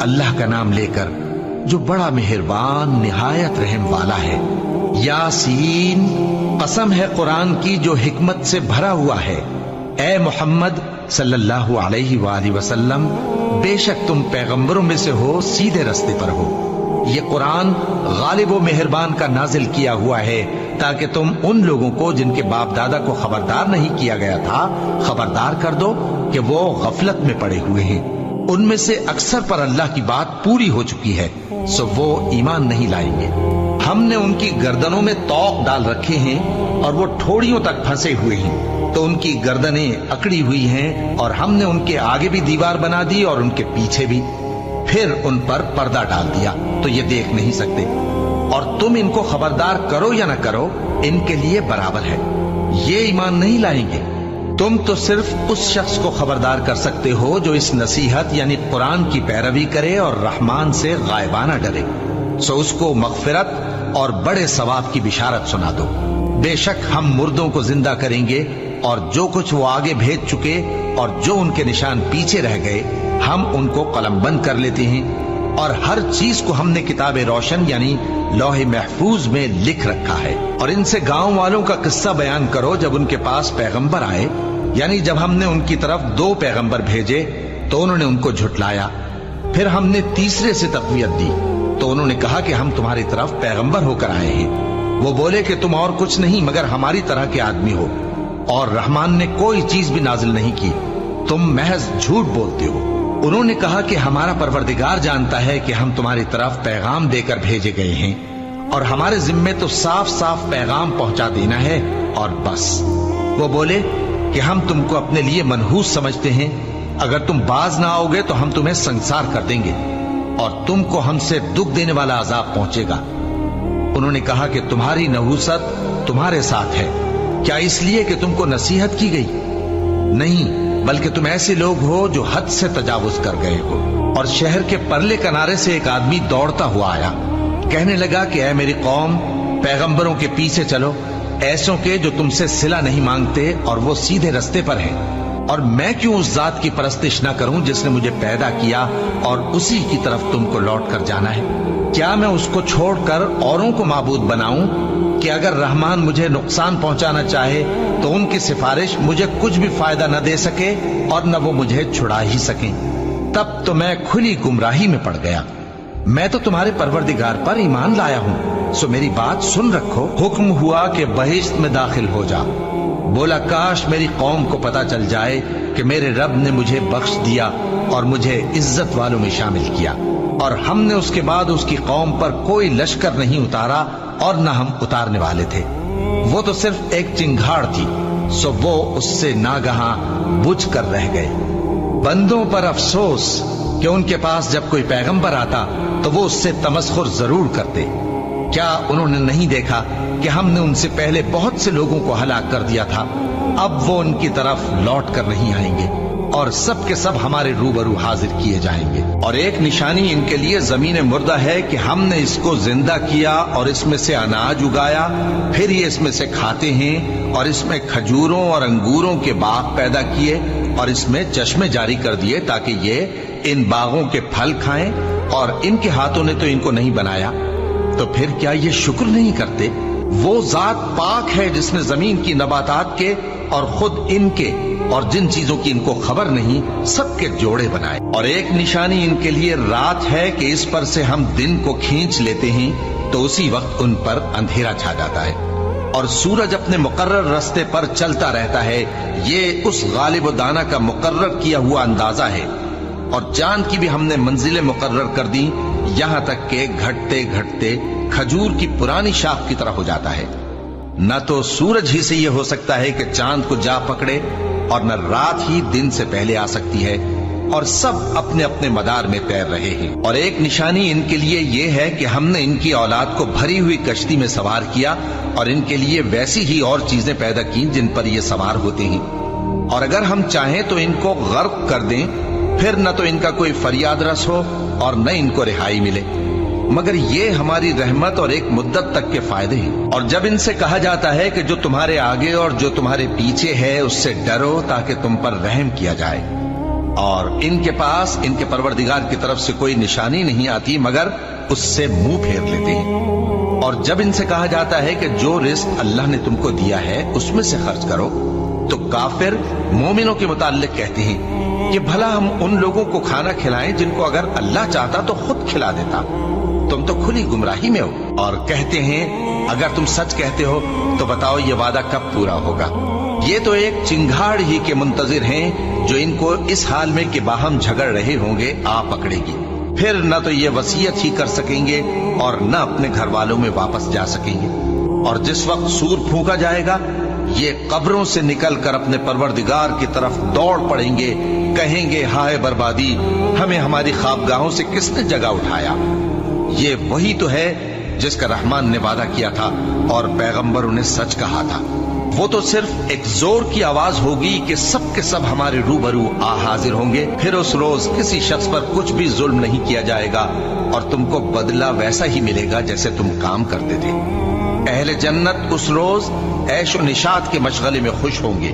اللہ کا نام لے کر جو بڑا مہربان نہایت رحم والا ہے۔ یاسین، قسم ہے قرآن کی جو حکمت سے بھرا ہوا ہے۔ اے محمد صلی اللہ علیہ وآلہ وسلم، بے شک تم پیغمبروں میں سے ہو، سیدھے رستے پر ہو۔ یہ قرآن غالب و مہربان کا نازل کیا ہوا ہے تاکہ تم ان لوگوں کو جن کے باپ دادا کو خبردار نہیں کیا گیا تھا خبردار کر دو کہ وہ غفلت میں پڑے ہوئے ہیں۔ ان میں سے اکثر پر اللہ کی بات پوری ہو چکی ہے، سو وہ ایمان نہیں لائیں گے۔ ہم نے ان کی گردنوں میں طوق ڈال رکھے ہیں اور وہ ٹھوڑیوں تک پھنسے ہوئے ہیں، تو ان کی گردنیں اکڑی ہوئی ہیں، اور ہم نے ان کے آگے بھی دیوار بنا دی اور ان کے پیچھے بھی، پھر ان پر پردہ ڈال دیا تو یہ دیکھ نہیں سکتے۔ اور تم ان کو خبردار کرو یا نہ کرو، ان کے لیے برابر ہے، یہ ایمان نہیں لائیں گے۔ تم تو صرف اس شخص کو خبردار کر سکتے ہو جو اس نصیحت یعنی قرآن کی پیروی کرے اور رحمان سے غائبانہ ڈرے، سو اس کو مغفرت اور بڑے ثواب کی بشارت سنا دو۔ بے شک ہم مردوں کو زندہ کریں گے، اور جو کچھ وہ آگے بھیج چکے اور جو ان کے نشان پیچھے رہ گئے ہم ان کو قلم بند کر لیتے ہیں، اور ہر چیز کو ہم نے کتاب روشن یعنی لوح محفوظ میں لکھ رکھا ہے۔ اور ان سے گاؤں والوں کا قصہ بیان کرو جب ان کے پاس پیغمبر آئے، یعنی جب ہم نے ان کی طرف 2 پیغمبر بھیجے تو انہوں نے ان کو جھٹلایا، پھر ہم نے تیسرے سے تقویت دی تو انہوں نے کہا کہ ہم تمہاری طرف پیغمبر ہو کر آئے ہیں۔ وہ بولے کہ تم اور کچھ نہیں مگر ہماری طرح کے آدمی ہو، اور رحمان نے کوئی چیز بھی نازل نہیں کی، تم محض جھوٹ بولتے ہو۔ انہوں نے کہا کہ ہمارا پروردگار جانتا ہے کہ ہم تمہاری طرف پیغام دے کر بھیجے گئے ہیں، اور ہمارے ذمے تو صاف صاف پیغام پہنچا دینا ہے اور بس۔ وہ بولے کہ ہم تم کو اپنے لیے منحوس سمجھتے ہیں، اگر تم باز نہ آؤ گے تو ہم تمہیں سنسار کر دیں گے اور تم کو ہم سے دکھ دینے والا عذاب پہنچے گا۔ انہوں نے کہا کہ تمہاری نحوست تمہارے ساتھ ہے، کیا اس لیے کہ تم کو نصیحت کی گئی؟ نہیں، بلکہ تم ایسے لوگ ہو جو حد سے تجاوز کر گئے ہو۔ اور شہر کے پرلے کنارے سے ایک آدمی دوڑتا ہوا آیا، کہنے لگا کہ اے میری قوم، پیغمبروں کے پیچھے چلو، ایسوں کے جو تم سے صلہ نہیں مانگتے اور وہ سیدھے رستے پر ہیں۔ اور میں کیوں اس ذات کی پرستش نہ کروں جس نے مجھے پیدا کیا اور اسی کی طرف تم کو لوٹ کر جانا ہے؟ کیا میں اس کو چھوڑ کر اوروں کو معبود بناؤں کہ اگر رحمان مجھے نقصان پہنچانا چاہے تو ان کی سفارش مجھے کچھ بھی فائدہ نہ دے سکے اور نہ وہ مجھے چھڑا ہی سکیں؟ تب تو میں کھلی گمراہی میں پڑ گیا۔ میں تو تمہارے پروردگار پر ایمان لایا ہوں، سو میری بات سن رکھو۔ حکم ہوا کہ بہشت میں داخل ہو جا۔ بولا کاش میری قوم کو پتا چل جائے کہ میرے رب نے مجھے بخش دیا اور مجھے عزت والوں میں شامل کیا، اور ہم نے اس کے بعد اس کی قوم پر کوئی لشکر نہیں اتارا اور نہ ہم اتارنے والے تھے۔ وہ تو صرف ایک چنگھاڑ تھی، سو وہ اس سے ناگہاں بجھ کر رہ گئے۔ بندوں پر افسوس کہ ان کے پاس جب کوئی پیغمبر آتا تو وہ اس سے تمسخر ضرور کرتے۔ کیا انہوں نے نہیں دیکھا کہ ہم نے ان سے پہلے بہت سے لوگوں کو ہلاک کر دیا تھا؟ اب وہ ان کی طرف لوٹ کر نہیں آئیں گے، اور سب کے سب ہمارے روبرو حاضر کیے جائیں گے۔ اور ایک نشانی ان کے لیے زمین مردہ ہے کہ ہم نے اس کو زندہ کیا اور اس میں سے اناج اگایا، پھر یہ اس میں سے کھاتے ہیں، اور اس میں کھجوروں اور انگوروں کے باغ پیدا کیے اور اس میں چشمے جاری کر دیے تاکہ یہ ان باغوں کے پھل کھائیں، اور ان کے ہاتھوں نے تو ان کو نہیں بنایا، تو پھر کیا یہ شکر نہیں کرتے؟ وہ ذات پاک ہے جس نے زمین کی نباتات کے اور خود ان کے اور جن چیزوں کی ان کو خبر نہیں سب کے جوڑے بنائے۔ اور ایک نشانی ان کے لیے رات ہے کہ اس پر سے ہم دن کو کھینچ لیتے ہیں تو اسی وقت ان پر اندھیرا چھا جاتا ہے، اور سورج اپنے مقرر راستے پر چلتا رہتا ہے۔ یہ اس غالب و دانا کا مقرر کیا ہوا اندازہ ہے، اور چاند کی بھی ہم نے منزلیں مقرر کر دی، یہاں تک کہ گھٹتے گھٹتے کھجور کی پرانی شاخ کی طرح ہو جاتا ہے۔ نہ تو سورج ہی سے یہ ہو سکتا ہے کہ چاند کو جا پکڑے، اور نہ رات ہی دن سے پہلے آ سکتی ہے، اور سب اپنے اپنے مدار میں تیر رہے ہیں۔ اور ایک نشانی ان کے لیے یہ ہے کہ ہم نے ان کی اولاد کو بھری ہوئی کشتی میں سوار کیا، اور ان کے لیے ویسی ہی اور چیزیں پیدا کی جن پر یہ سوار ہوتے ہیں، اور اگر ہم چاہیں تو ان کو غرق کر دیں، پھر نہ تو ان کا کوئی فریاد رس ہو اور نہ ان کو رہائی ملے، مگر یہ ہماری رحمت اور ایک مدت تک کے فائدے ہیں۔ اور جب ان سے کہا جاتا ہے کہ جو تمہارے آگے اور جو تمہارے پیچھے ہے اس سے ڈرو تاکہ تم پر رحم کیا جائے، اور ان کے پاس ان کے پروردگار کی طرف سے کوئی نشانی نہیں آتی مگر اس سے منہ پھیر لیتے ہیں۔ اور جب ان سے کہا جاتا ہے کہ جو رزق اللہ نے تم کو دیا ہے اس میں سے خرچ کرو، تو کافر مومنوں کے متعلق کہتے ہیں کہ بھلا ہم ان لوگوں کو کھانا کھلائیں جن کو اگر اللہ چاہتا تو خود کھلا دیتا، تم تو کھلی گمراہی میں ہو۔ اور کہتے ہیں اگر تم سچ کہتے ہو تو بتاؤ یہ وعدہ کب پورا ہوگا؟ یہ تو ایک چنگھاڑ ہی کے منتظر ہیں جو ان کو اس حال میں کہ باہم جھگڑ رہے ہوں گے آ پکڑے گی، پھر نہ تو یہ وصیت ہی کر سکیں گے اور نہ اپنے گھر والوں میں واپس جا سکیں گے۔ اور جس وقت سور پھونکا جائے گا یہ قبروں سے نکل کر اپنے پروردگار کی طرف دوڑ پڑیں گے، کہیں گے ہائے بربادی، ہمیں ہماری خوابگاہوں سے کس نے جگہ اٹھایا۔ یہ وہی تو ہے جس کا رحمان نے وعدہ کیا تھا اور پیغمبروں نے سچ کہا تھا۔ وہ تو صرف ایک زور کی آواز ہوگی کہ سب کے سب ہمارے روبرو آ حاضر ہوں گے، پھر اس روز کسی شخص پر کچھ بھی ظلم نہیں کیا جائے گا اور تم کو بدلہ ویسا ہی ملے گا جیسے تم کام کرتے تھے۔ اہل جنت اس روز عیش و نشاط کے مشغلے میں خوش ہوں گے،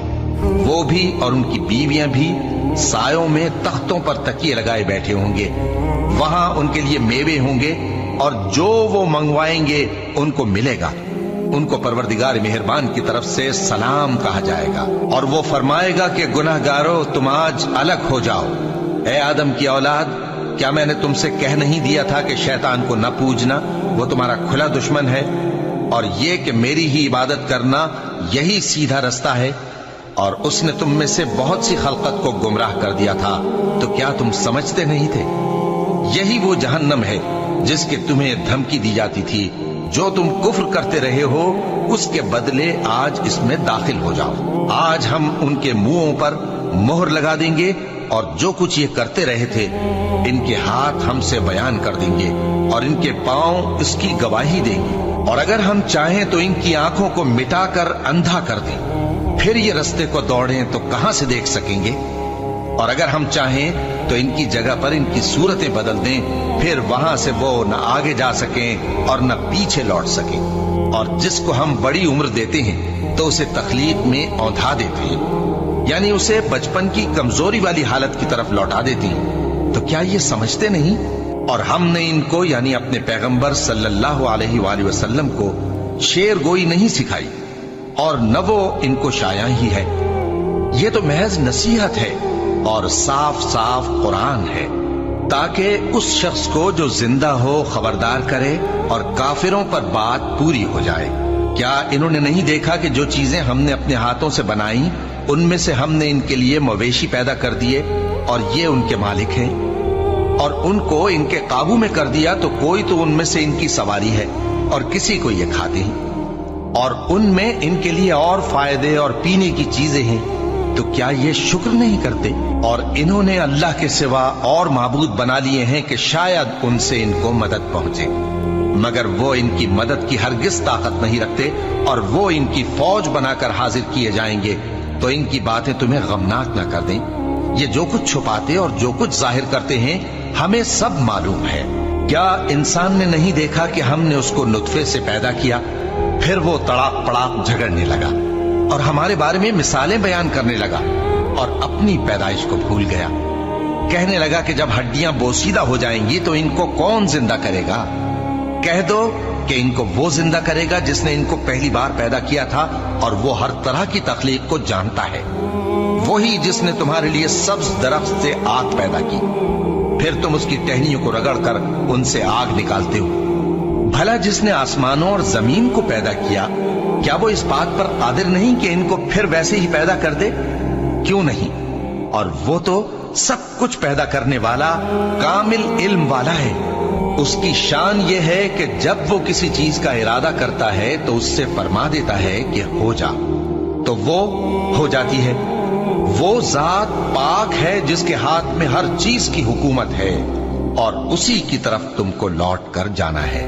وہ بھی اور ان کی بیویاں بھی سایوں میں تختوں پر تکیے لگائے بیٹھے ہوں گے، وہاں ان کے لیے میوے ہوں گے اور جو وہ منگوائیں گے ان کو ملے گا۔ ان کو پروردگار مہربان کی طرف سے سلام کہا جائے گا اور وہ فرمائے گا کہ گناہگارو تم آج الگ ہو جاؤ۔ اے آدم کی اولاد، کیا میں نے تم سے کہہ نہیں دیا تھا کہ شیطان کو نہ پوجنا، وہ تمہارا کھلا دشمن ہے، اور یہ کہ میری ہی عبادت کرنا یہی سیدھا رستہ ہے، اور اس نے تم میں سے بہت سی خلقت کو گمراہ کر دیا تھا، تو کیا تم سمجھتے نہیں تھے؟ یہی وہ جہنم ہے جس کے تمہیں دھمکی دی جاتی تھی، جو تم کفر کرتے رہے ہو اس کے بدلے آج اس میں داخل ہو جاؤ۔ آج ہم ان کے منہوں پر مہر لگا دیں گے اور جو کچھ یہ کرتے رہے تھے ان کے ہاتھ ہم سے بیان کر دیں گے اور ان کے پاؤں اس کی گواہی دیں گے، اور اگر ہم چاہیں تو ان کی آنکھوں کو مٹا کر اندھا کر دیں، پھر یہ رستے کو دوڑیں تو کہاں سے دیکھ سکیں گے، اور اگر ہم چاہیں تو ان کی جگہ پر ان کی صورتیں بدل دیں، پھر وہاں سے وہ نہ آگے جا سکیں اور نہ پیچھے لوٹ سکیں۔ اور جس کو ہم بڑی عمر دیتے ہیں تو اسے تخلیق میں اوندھا دیتے ہیں، یعنی اسے بچپن کی کمزوری والی حالت کی طرف لوٹا دیتے ہیں، تو کیا یہ سمجھتے نہیں؟ اور ہم نے ان کو یعنی اپنے پیغمبر صلی اللہ علیہ وآلہ وسلم کو شعر گوئی نہیں سکھائی اور نہ وہ ان کو شایع ہی ہے، یہ تو محض نصیحت ہے اور صاف صاف قرآن ہے، تاکہ اس شخص کو جو زندہ ہو خبردار کرے اور کافروں پر بات پوری ہو جائے۔ کیا انہوں نے نہیں دیکھا کہ جو چیزیں ہم نے اپنے ہاتھوں سے بنائیں ان میں سے ہم نے ان کے لیے مویشی پیدا کر دیے اور یہ ان کے مالک ہیں، اور ان کو ان کے قابو میں کر دیا تو کوئی تو ان میں سے ان کی سواری ہے اور کسی کو یہ کھاتے ہیں، اور ان میں ان کے لیے اور فائدے اور پینے کی چیزیں ہیں، تو کیا یہ شکر نہیں کرتے؟ اور انہوں نے اللہ کے سوا اور معبود بنا لیے ہیں کہ شاید ان سے ان کو مدد پہنچے، مگر وہ ان کی مدد کی ہرگز طاقت نہیں رکھتے، اور وہ ان کی فوج بنا کر حاضر کیے جائیں گے تو ان کی باتیں تمہیں غمناک نہ کر دیں۔ یہ جو کچھ چھپاتے اور جو کچھ ظاہر کرتے ہیں ہمیں سب معلوم ہے۔ کیا انسان نے نہیں دیکھا کہ ہم نے اس کو نطفے سے پیدا کیا، پھر وہ تڑاک پڑاک جھگڑنے لگا اور ہمارے بارے میں مثالیں بیان کرنے لگا اور اپنی پیدائش کو بھول گیا، کہنے لگا کہ جب ہڈیاں بوسیدہ ہو جائیں گی تو ان کو کون زندہ کرے گا؟ کہہ دو کہ ان کو وہ زندہ کرے گا جس نے ان کو پہلی بار پیدا کیا تھا، اور وہ ہر طرح کی تخلیق کو جانتا ہے، وہی جس نے تمہارے لیے سبز درخت سے آگ پیدا کی، پھر تم اس کی ٹہنیوں کو رگڑ کر ان سے آگ نکالتے ہو۔ بھلا جس نے آسمانوں اور زمین کو پیدا کیا، کیا وہ اس بات پر قادر نہیں کہ ان کو پھر ویسے ہی پیدا کر دے؟ کیوں نہیں؟ اور وہ تو سب کچھ پیدا کرنے والا کامل علم والا ہے۔ اس کی شان یہ ہے کہ جب وہ کسی چیز کا ارادہ کرتا ہے تو اس سے فرما دیتا ہے کہ ہو جا، تو وہ ہو جاتی ہے۔ وہ ذات پاک ہے جس کے ہاتھ میں ہر چیز کی حکومت ہے، اور اسی کی طرف تم کو لوٹ کر جانا ہے۔